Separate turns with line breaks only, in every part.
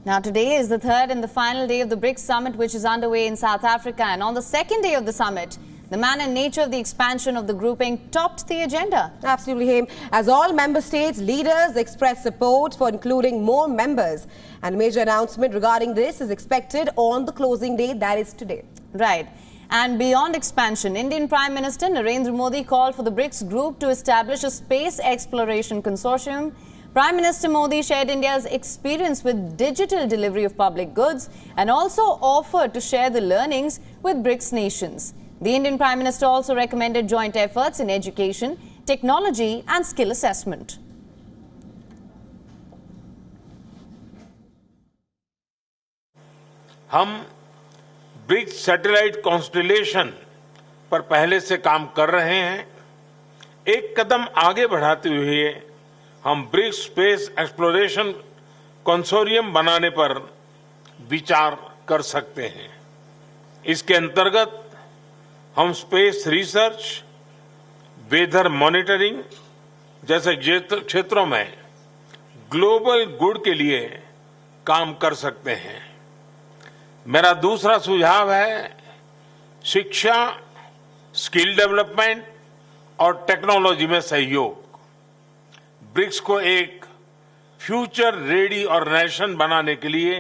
Now, today is the third and the final day of the BRICS summit, which is underway in South Africa. And on the second day of the summit, the manner and nature of the expansion of the grouping topped the agenda.
Absolutely, Haim. As all member states, leaders expressed support for including more members. And a major announcement regarding this is expected on the closing day, that is today.
Right. And beyond expansion, Indian Prime Minister Narendra Modi called for the BRICS group to establish a space exploration consortium. Prime Minister Modi shared India's experience with digital delivery of public goods and also offered to share the learnings with BRICS nations. The Indian Prime Minister also recommended joint efforts in education, technology and skill assessment.
हम BRICS satellite constellation पर पहले से काम कर रहे हैं। एक कदम आगे बढ़ाते हुए हम ब्रिक्स स्पेस एक्सप्लोरेशन कंसोर्टियम बनाने पर विचार कर सकते हैं। इसके अंतर्गत हम स्पेस रिसर्च, वेदर मॉनिटरिंग जैसे क्षेत्रों में ग्लोबल गुड के लिए काम कर सकते हैं। मेरा दूसरा सुझाव है शिक्षा, स्किल डेवलपमेंट और टेक्नोलॉजी में सहयोग। ब्रिक्स को एक फ्यूचर रेडी ऑर्गेनाइजेशन बनाने के लिए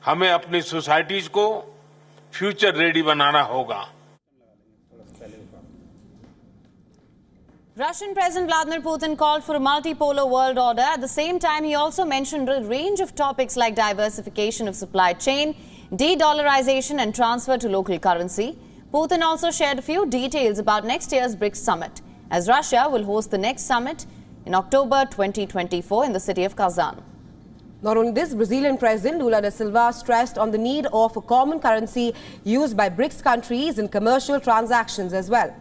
हमें अपनी सोसाइटीज को फ्यूचर रेडी बनाना होगा।
Russian President Vladimir Putin called for a multipolar world order. At the same time, he also mentioned a range of topics like diversification of supply chain, de-dollarization and transfer to local currency. Putin also shared a few details about next year's BRICS summit, as Russia will host the next summit in October 2024 in the city of Kazan.
Not only this, Brazilian President Lula da Silva stressed on the need of a common currency used by BRICS countries in commercial transactions as well.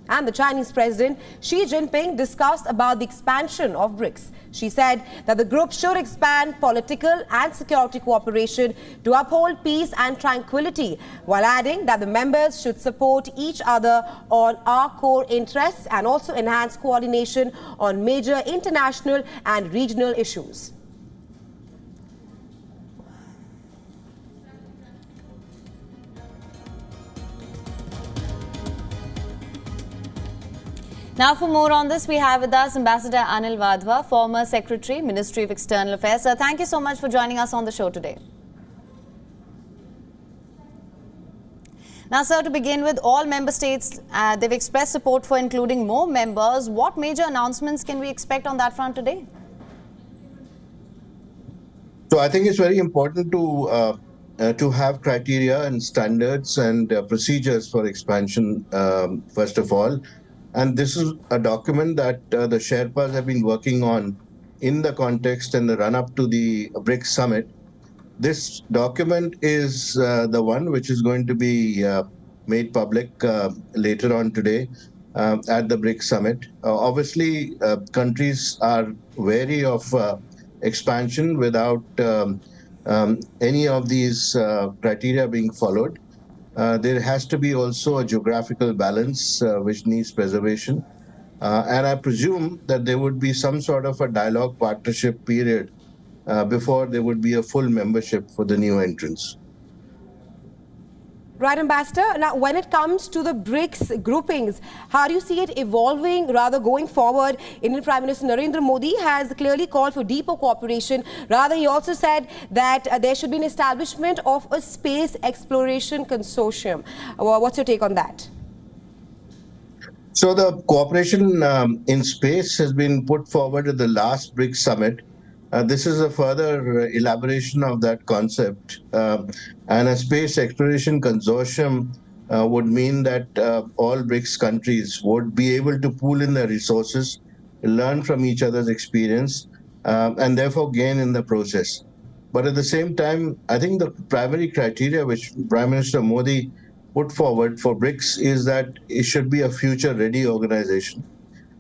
And the Chinese President Xi Jinping discussed about the expansion of BRICS. She said that the group should expand political and security cooperation to uphold peace and tranquility, while adding that the members should support each other on our core interests and also enhance coordination on major international and regional issues.
Now for more on this, we have with us Ambassador Anil Wadhwa, former Secretary, Ministry of External Affairs. Sir, thank you so much for joining us on the show today. Now, sir, to begin with, all member states, they've expressed support for including more members. What major announcements can we expect on that front today?
So I think it's very important to have criteria and standards and procedures for expansion, first of all. And this is a document that the Sherpas have been working on in the context and the run-up to the BRICS summit. This document is the one which is going to be made public later on today at the BRICS summit. Obviously, countries are wary of expansion without any of these criteria being followed. There has to be also a geographical balance which needs preservation. And I presume that there would be some sort of a dialogue partnership period before there would be a full membership for the new entrants.
Right, Ambassador. Now, when it comes to the BRICS groupings, how do you see it evolving, rather going forward? Indian Prime Minister Narendra Modi has clearly called for deeper cooperation. Rather, he also said that there should be an establishment of a space exploration consortium. What's your take on that?
So the cooperation in space has been put forward at the last BRICS summit. This is a further elaboration of that concept. And a space exploration consortium would mean that all BRICS countries would be able to pool in their resources, learn from each other's experience, and therefore gain in the process. But at the same time, I think the primary criteria which Prime Minister Modi put forward for BRICS is that it should be a future-ready organization.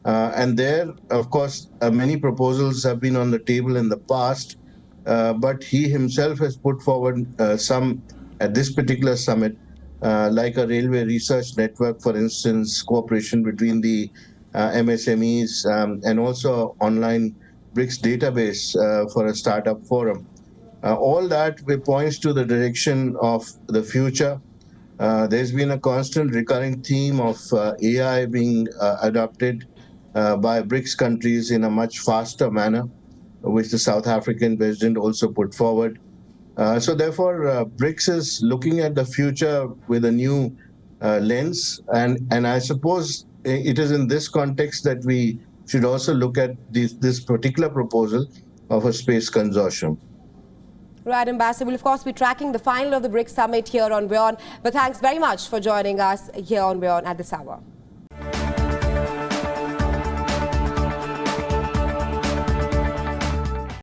And there, of course, many proposals have been on the table in the past, but he himself has put forward some at this particular summit, like a railway research network, for instance, cooperation between the MSMEs, and also online BRICS database for a startup forum. All that points to the direction of the future. There's been a constant recurring theme of AI being adopted by BRICS countries in a much faster manner, which the South African president also put forward. So therefore, BRICS is looking at the future with a new lens, and I suppose it is in this context that we should also look at this particular proposal of a space consortium.
Right, Ambassador. We'll, of course, be tracking the final of the BRICS summit here on WION. But thanks very much for joining us here on WION at this hour.